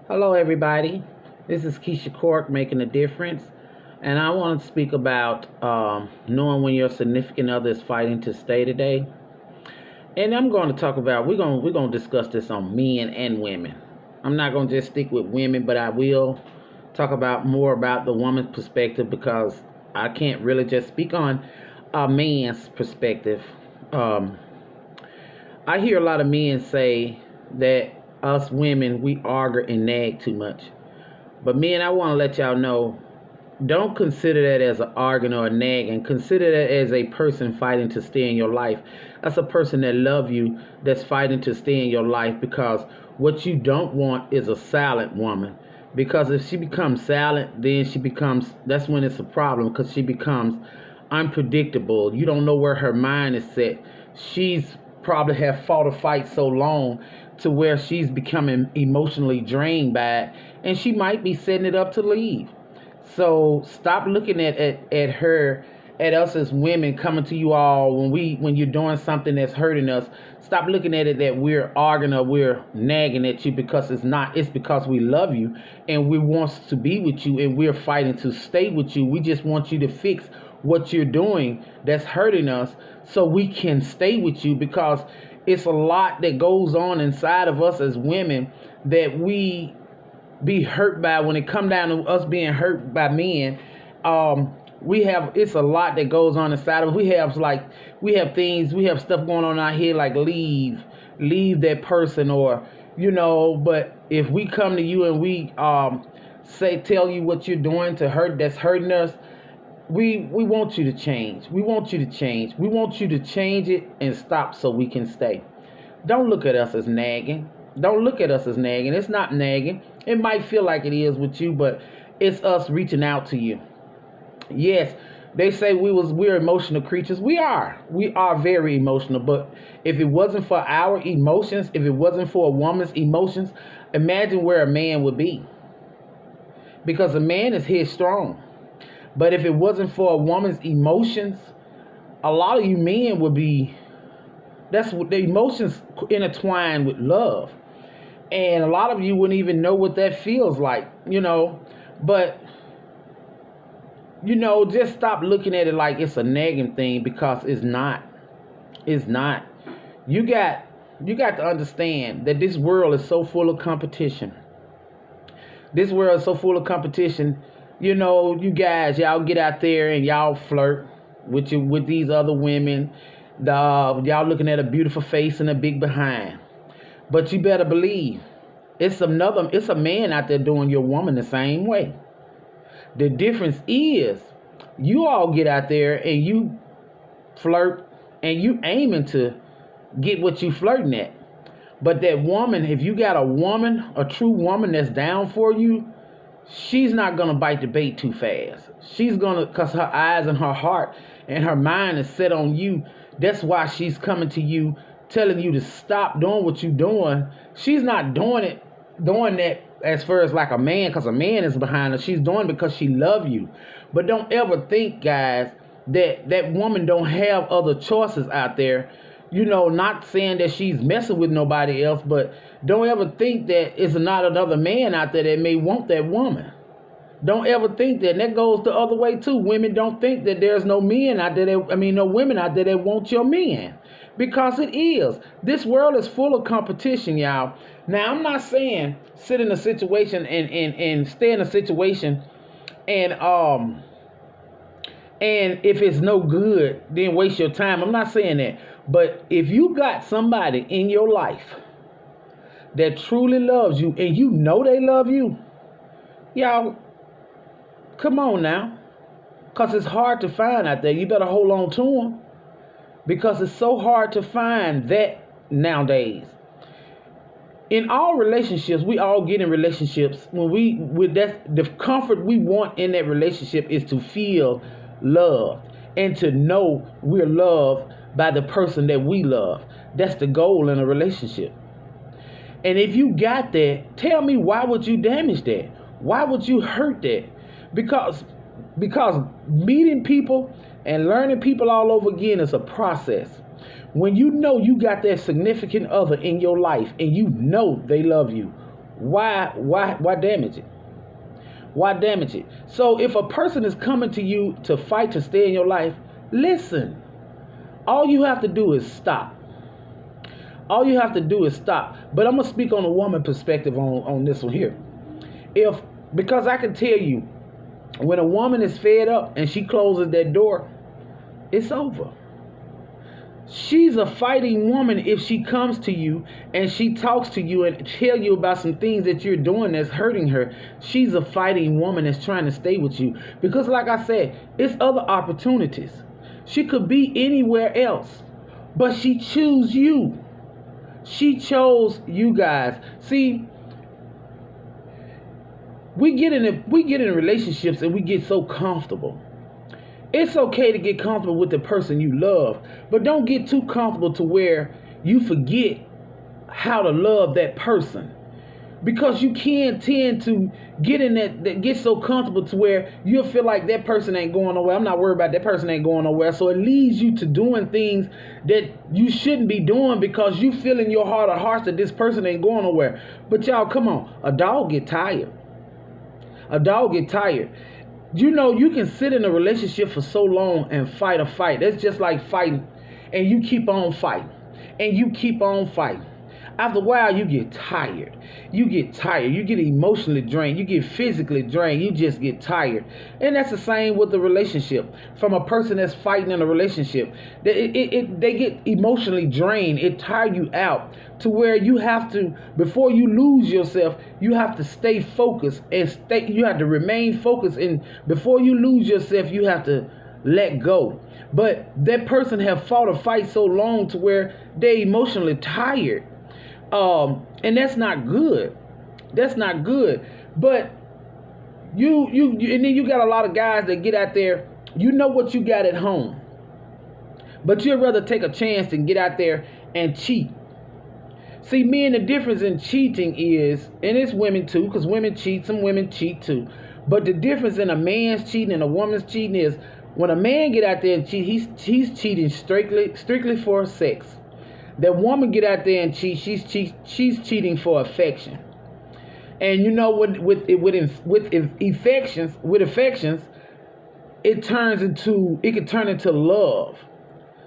Hello, everybody. This is Keisha Cork making a difference, and I want to speak about knowing when your significant other is fighting to stay today. And I'm going to talk about we're going to discuss this on men and women. I'm not going to just stick with women, but I will talk about more about the woman's perspective because I can't really just speak on a man's perspective. Um, I hear a lot of men say that us women we argue and nag too much. But men, I want to let y'all know, don't consider that as an argument or a nag, and consider that as a person fighting to stay in your life. That's a person that love you, that's fighting to stay in your life, because what you don't want is a silent woman. Because if she becomes silent, then that's when it's a problem, because she becomes unpredictable. You don't know where her mind is set. She's probably have fought a fight so long to where she's becoming emotionally drained by it, and she might be setting it up to leave. So stop looking at her, at us as women coming to you all when you're doing something that's hurting us. Stop looking at it that we're arguing or we're nagging at you, because it's not. It's because we love you and we want to be with you and we're fighting to stay with you. We just want you to fix what you're doing that's hurting us so we can stay with you, because it's a lot that goes on inside of us as women that we be hurt by. When it come down to us being hurt by men, we have, it's a lot that goes on inside of us. We have stuff going on out here, like leave that person, or but if we come to you and we tell you what you're doing to hurt, that's hurting us, we want you to change. We want you to change. We want you to change it and stop so we can stay. Don't look at us as nagging. Don't look at us as nagging. It's not nagging. It might feel like it is with you, but it's us reaching out to you. Yes, they say we're emotional creatures. We are. We are very emotional. But if it wasn't for our emotions, if it wasn't for a woman's emotions, imagine where a man would be. Because a man is headstrong. But if it wasn't for a woman's emotions, a lot of you men would be, that's what the emotions intertwined with love. And a lot of you wouldn't even know what that feels like. But, just stop looking at it like it's a nagging thing, because it's not. It's not. You got to understand that this world is so full of competition. This world is so full of competition. You guys, y'all get out there and y'all flirt with these other women. Y'all looking at a beautiful face and a big behind. But you better believe it's a man out there doing your woman the same way. The difference is you all get out there and you flirt and you aiming to get what you flirting at. But that woman, if you got a true woman that's down for you, she's not going to bite the bait too fast. She's going to, because her eyes and her heart and her mind is set on you. That's why she's coming to you, telling you to stop doing what you're doing. She's not doing that as far as like a man, because a man is behind her. She's doing it because she loves you. But don't ever think, guys, that woman don't have other choices out there. Not saying that she's messing with nobody else, but don't ever think that it's not another man out there that may want that woman. Don't ever think that. And that goes the other way too. Women don't think that there's no men out there no women out there that want your man. Because it is. This world is full of competition, y'all. Now, I'm not saying sit in a situation and stay in a situation and if it's no good, then waste your time. I'm not saying that. But if you got somebody in your life that truly loves you and you know they love you, y'all, come on now. Because it's hard to find out there. You better hold on to them. Because it's so hard to find that nowadays. In all relationships, we all get in relationships the comfort we want in that relationship is to feel loved and to know we're loved by the person that we love. That's the goal in a relationship. And if you got that, tell me, why would you damage that? Why would you hurt that? Because meeting people and learning people all over again is a process. When you know you got that significant other in your life and you know they love you, Why damage it? Why damage it? So if a person is coming to you to fight to stay in your life, listen. All you have to do is stop. All you have to do is stop. But I'm gonna speak on a woman perspective on this one here. Because I can tell you, when a woman is fed up and she closes that door, it's over. She's a fighting woman if she comes to you and she talks to you and tell you about some things that you're doing that's hurting her. She's a fighting woman that's trying to stay with you. Because like I said, it's other opportunities. She could be anywhere else, but she chose you. She chose you guys. See, we get in relationships and we get so comfortable. It's okay to get comfortable with the person you love, but don't get too comfortable to where you forget how to love that person. Because you can tend to get in that get so comfortable to where you'll feel like that person ain't going nowhere. I'm not worried about that person ain't going nowhere. So it leads you to doing things that you shouldn't be doing because you feel in your heart of hearts that this person ain't going nowhere. But y'all, come on, a dog get tired. A dog get tired. You know, you can sit in a relationship for so long and fight a fight. That's just like fighting, and you keep on fighting, and you keep on fighting. After a while, you get tired. You get tired. You get emotionally drained. You get physically drained. You just get tired. And that's the same with the relationship. From a person that's fighting in a relationship, they get emotionally drained. It tires you out to where you have to, before you lose yourself, you have to stay focused and you have to remain focused. And before you lose yourself, you have to let go. But that person have fought a fight so long to where they're emotionally tired. And that's not good. That's not good. But you and then you got a lot of guys that get out there, you know what you got at home, but you'd rather take a chance than get out there and cheat. See, me and the difference in cheating is, and it's women too, because women cheat, some women cheat too. But the difference in a man's cheating and a woman's cheating is when a man get out there and cheat, he's cheating strictly for sex. That woman get out there and cheat, she's cheating for affection. And you know, with affections, it can turn into love.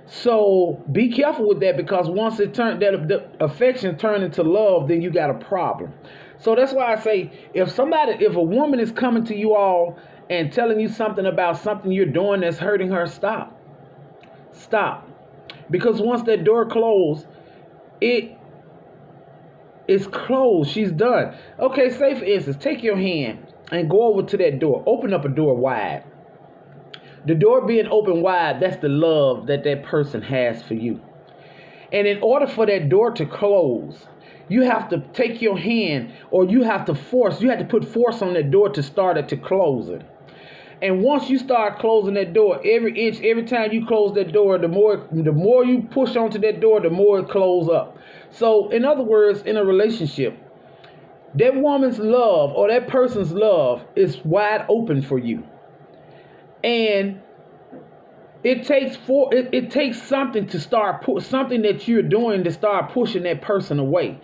So be careful with that, because once the affection turn into love, then you got a problem. So that's why I say, if a woman is coming to you all and telling you something about something you're doing that's hurting her, stop. Because once that door closed, it's closed. She's done. Okay, say for instance, take your hand and go over to that door. Open up a door wide. The door being open wide, that's the love that person has for you. And in order for that door to close, you have to take your hand, or you have to put force on that door to start it to close it. And once you start closing that door, every time you close that door, the more you push onto that door, the more it closes up. So in other words, in a relationship, that woman's love or that person's love is wide open for you. And it takes something to start something that you're doing to start pushing that person away.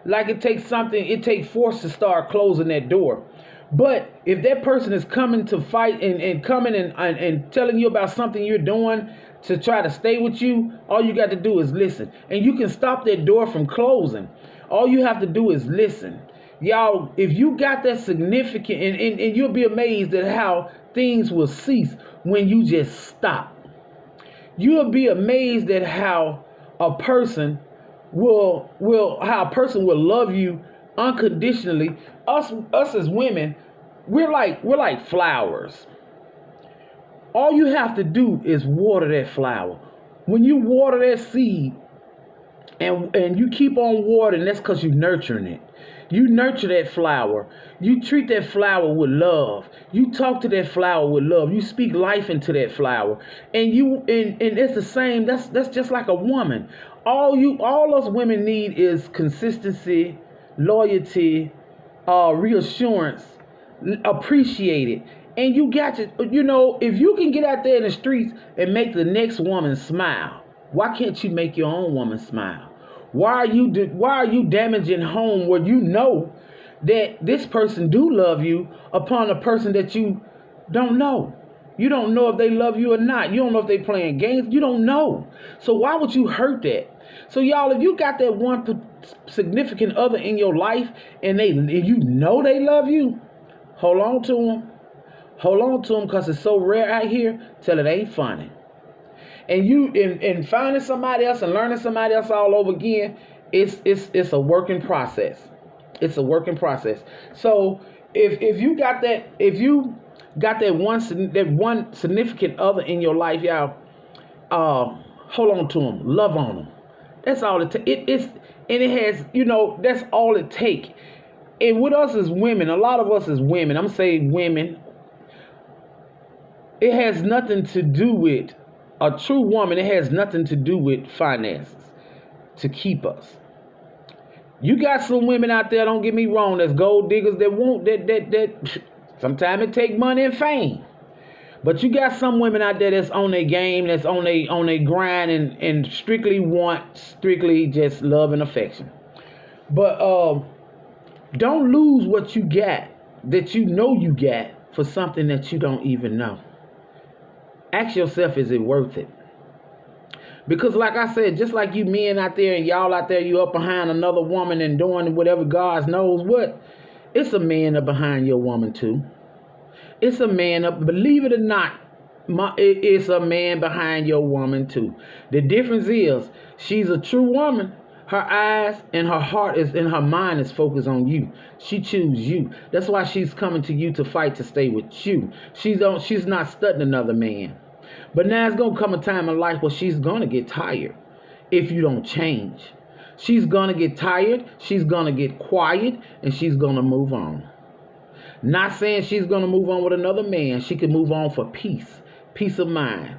Like it takes force to start closing that door. But if that person is coming to fight and coming and telling you about something you're doing to try to stay with you, all you got to do is listen. And you can stop that door from closing. All you have to do is listen. Y'all, if you got that significant, and you'll be amazed at how things will cease when you just stop. You'll be amazed at how a person will love you unconditionally. Us as women, we're like flowers. All you have to do is water that flower. When you water that seed and you keep on watering, that's because you're nurturing it. You nurture that flower. You treat that flower with love. You talk to that flower with love. You speak life into that flower. And it's the same. That's just like a woman. All us women need is consistency, loyalty, reassurance, appreciate it. And you got to, if you can get out there in the streets and make the next woman smile, why can't you make your own woman smile? Why are you damaging home where you know that this person do love you upon a person that you don't know. You don't know if they love you or not. You don't know if they playing games. You don't know. So why would you hurt that? So y'all, if you got that one significant other in your life and you know they love you, hold on to them. Hold on to them, because it's so rare out here till it ain't funny. And you in finding somebody else and learning somebody else all over again, it's a working process. It's a working process. So if you got that one significant other in your life, y'all, hold on to them, love on them. That's all it takes. It has, that's all it takes. And with us as women, a lot of us as women, I'm saying women, it has nothing to do with a true woman. It has nothing to do with finances to keep us. You got some women out there, don't get me wrong, that's gold diggers that won't, that sometimes it take money and fame. But you got some women out there that's on their game, that's on their grind and strictly just love and affection. But don't lose what you got, that you know you got, for something that you don't even know. Ask yourself, is it worth it? Because like I said, just like you men out there and y'all out there, you up behind another woman and doing whatever God knows what, it's a man up behind your woman too. It's a man up, believe it or not, it's a man behind your woman too. The difference is, she's a true woman. Her eyes and her heart and her mind is focused on you. She chooses you. That's why she's coming to you to fight to stay with you. She's not studying another man. But now it's going to come a time in life where she's going to get tired if you don't change. She's going to get tired. She's going to get quiet, and she's going to move on. Not saying she's going to move on with another man. She can move on for peace of mind.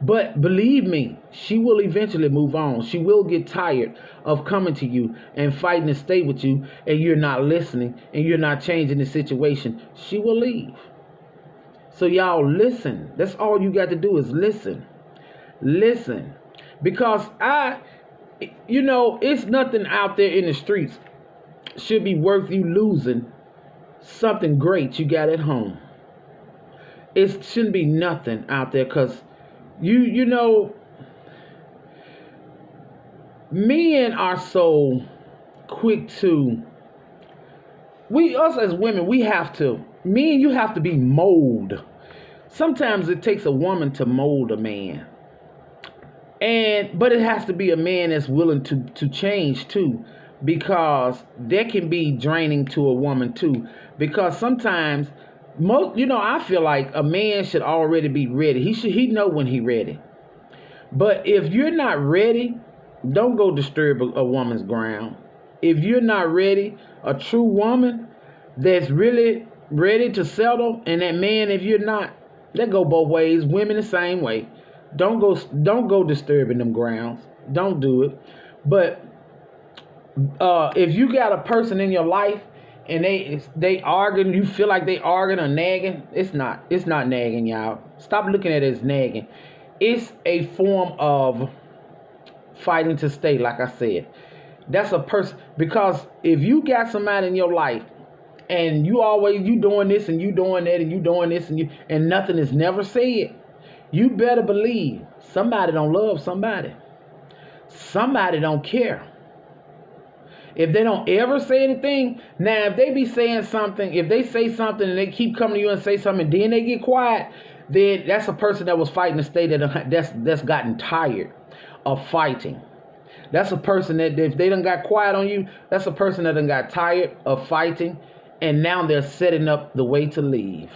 But believe me, she will eventually move on. She will get tired of coming to you and fighting to stay with you, and you're not listening and you're not changing the situation. She will leave. So y'all listen. That's all you got to do is listen. Listen. Because it's nothing out there in the streets should be worth you losing something great you got at home. It shouldn't be nothing out there, because men are so quick to, us as women, me and you have to be molded. Sometimes it takes a woman to mold a man. But it has to be a man that's willing to change too, because that can be draining to a woman too. Because sometimes, I feel like a man should already be ready. He know when he ready. But if you're not ready, don't go disturb a woman's ground. If you're not ready, a true woman that's really ready to settle, and that man, if you're not, that go both ways. Women the same way. Don't go disturbing them grounds. Don't do it. But if you got a person in your life and they arguing, you feel like they arguing or nagging, it's not nagging, y'all. Stop looking at it as nagging. It's a form of fighting to stay, like I said. That's a person, because if you got somebody in your life and you doing this and you doing that and you doing this and nothing is never said, you better believe somebody don't love somebody. Somebody don't care. If they don't ever say anything, now if they be saying something, if they say something and they keep coming to you and say something, and then they get quiet, then that's a person that was fighting to stay, that's gotten tired of fighting. That's a person that, if they done got quiet on you, that's a person that done got tired of fighting, and now they're setting up the way to leave.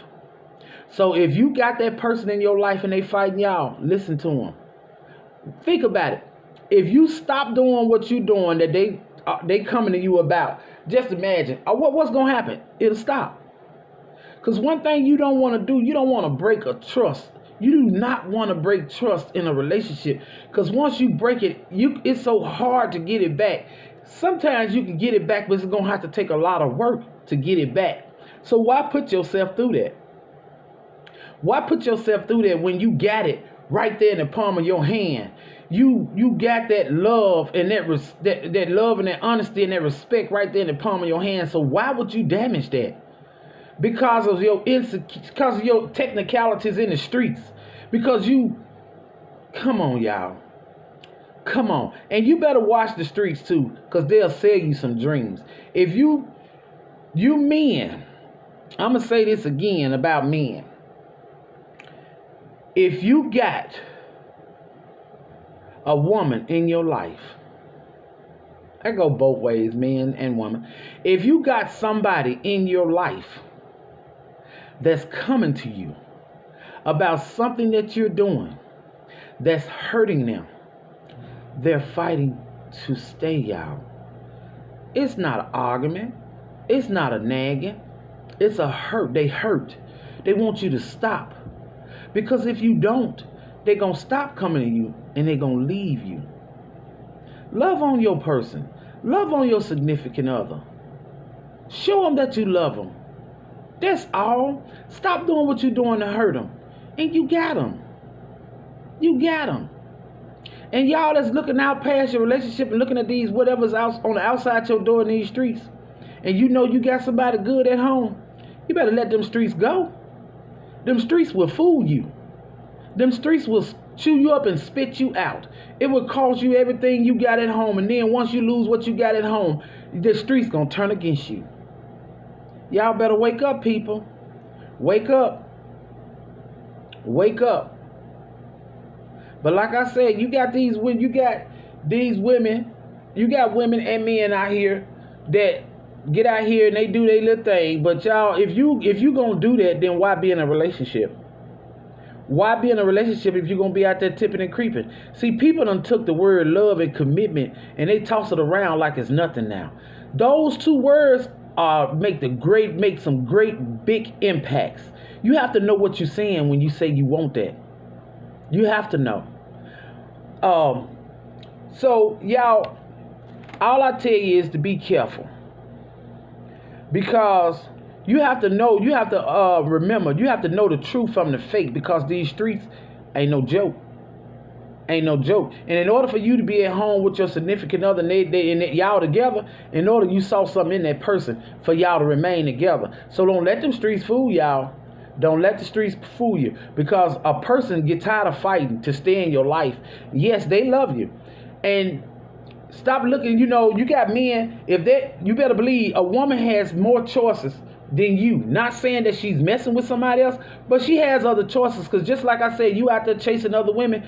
So if you got that person in your life and they fighting y'all, listen to them. Think about it. If you stop doing what you doing that they coming to you about, just imagine what's gonna happen. It'll stop. Because one thing you don't want to do, you don't want to break a trust. You do not want to break trust in a relationship, because once you break it, it's so hard to get it back. Sometimes you can get it back, but it's gonna have to take a lot of work to get it back. So why put yourself through that? Why put yourself through that when you got it right there in the palm of your hand? you got that love and that love and that honesty and that respect right there in the palm of your hand. So why would you damage that? Because of your because of your technicalities in the streets. Because you, come on, y'all. Come on. And you better watch the streets too, because they'll sell you some dreams. If you men, I'm going to say this again about men. If you got a woman in your life, I go both ways, men and women. If you got somebody in your life that's coming to you about something that you're doing that's hurting them, they're fighting to stay, y'all. It's not an argument. It's not a nagging. It's a hurt. They hurt. They want you to stop. Because if you don't, they're going to stop coming to you and they're going to leave you. Love on your person. Love on your significant other. Show them that you love them. That's all. Stop doing what you're doing to hurt them. And you got them. You got them. And y'all that's looking out past your relationship and looking at these whatever's out on the outside your door in these streets, and you know you got somebody good at home, you better let them streets go. Them streets will fool you. Them streets will chew you up and spit you out. It will cost you everything you got at home, and then once you lose what you got at home, the streets gonna turn against you. Y'all better wake up, people. Wake up. Wake up. But like I said, you got these women, you got women and men out here that get out here and they do their little thing. But y'all, if you gonna do that, then why be in a relationship? Why be in a relationship if you're gonna be out there tipping and creeping? See, people done took the word love and commitment and they toss it around like it's nothing now. Those two words make some great big impacts. You have to know what you're saying when you say you want that. You have to know. So y'all, all I tell you is to be careful, because you have to know, you have to remember, you have to know the truth from the fake, because these streets ain't no joke. Ain't no joke. And in order for you to be at home with your significant other and y'all together, in order you saw something in that person for y'all to remain together. So don't let them streets fool y'all. Don't let the streets fool you, because a person get tired of fighting to stay in your life. Yes, they love you. And stop looking, you got men, you better believe a woman has more choices than you. Not saying that she's messing with somebody else, but she has other choices, because just like I said, you out there chasing other women,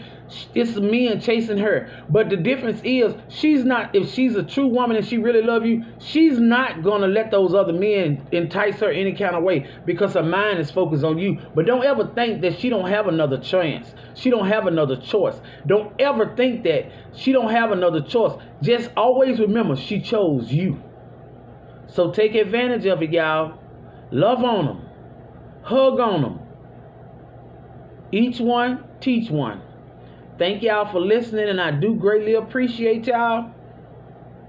it's men chasing her. But the difference is, if she's a true woman and she really love you, she's not gonna let those other men entice her any kind of way, because her mind is focused on you. But don't ever think that she don't have another chance. She don't have another choice. Don't ever think that she don't have another choice. Just always remember, she chose you. So take advantage of it, y'all. Love on them. Hug on them. Each one, teach one. Thank y'all for listening, and I do greatly appreciate y'all.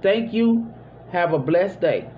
Thank you. Have a blessed day.